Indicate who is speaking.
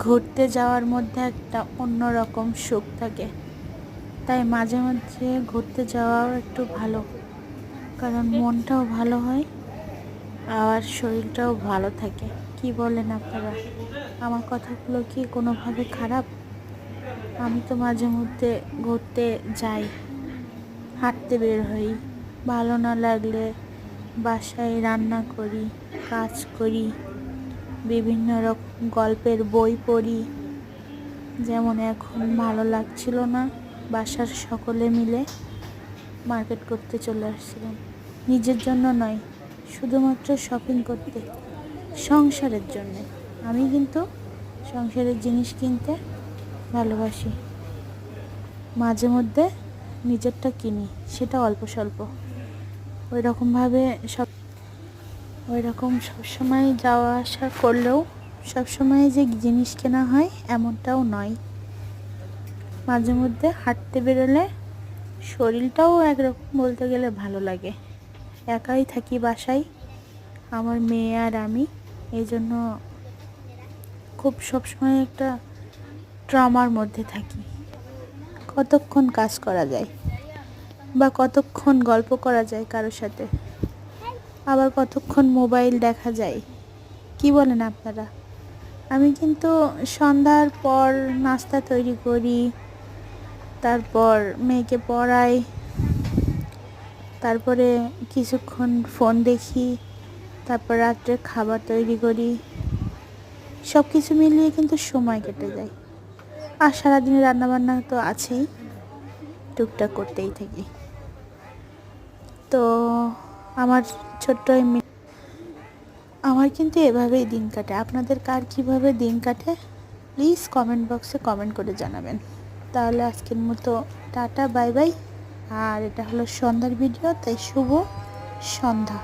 Speaker 1: ঘুরতে যাওয়ার মধ্যে একটা অন্যরকম সুখ থাকে। তাই মাঝে মাঝে ঘুরতে যাওয়াও একটু ভালো, কারণ মনটাও ভালো হয় আর শরীরটাও ভালো থাকে। কি বলেন আপনারা? আমার কথাগুলো কি কোনোভাবে খারাপ? আমি তো মাঝে মধ্যে ঘুরতে যাই, হাঁটতে বের হই। ভালো না লাগলে বাসায় রান্না করি, কাজ করি, বিভিন্ন রকম গল্পের বই পড়ি। যেমন এখন ভালো লাগছিল না, বাসার সকলে মিলে মার্কেট করতে চলে আসছিলাম। নিজের জন্য নয়, শুধুমাত্র শপিং করতে, সংসারের জন্যে। আমি কিন্তু সংসারের জিনিস কিনতে ভালোবাসি। মাঝে মধ্যে নিজেরটা কিনি, সেটা অল্প স্বল্প। ওই রকম সবসময় যাওয়া আসা করলেও সবসময় যে জিনিস কেনা হয় এমনটাও নয়। মাঝে মধ্যে হাঁটতে বেরোলে শরীরটাও একরকম বলতে গেলে ভালো লাগে। একাই থাকি বাসায়, আমার মেয়ে আর আমি, এই জন্য খুব সবসময় একটা ট্রমার মধ্যে থাকি। কতক্ষণ কাজ করা যায় বা কতক্ষণ গল্প করা যায় কারোর সাথে, আবার কতক্ষণ মোবাইল দেখা যায়। কি বলেন আপনারা? আমি কিন্তু সন্ধ্যার পর নাস্তা তৈরি করি, তারপর মেয়েকে পড়াই, তারপরে কিছুক্ষণ ফোন দেখি, তারপর রাত্রে খাবার তৈরি করি। সব কিছু মিলিয়ে কিন্তু সময় কেটে যায়। আর সারাদিনে রান্নাবান্না তো আছেই, টুকটাক করতেই থাকি। তো আমার ছোট্ট আমার কিন্তু এভাবেই দিন কাটে। আপনাদের কার কীভাবে দিন কাটে প্লিজ কমেন্ট বক্সে কমেন্ট করে জানাবেন। তাহলে আজকের মতো টাটা, বাই বাই। আর এটা হলো সন্ধ্যার ভিডিও, তাই শুভ সন্ধ্যা।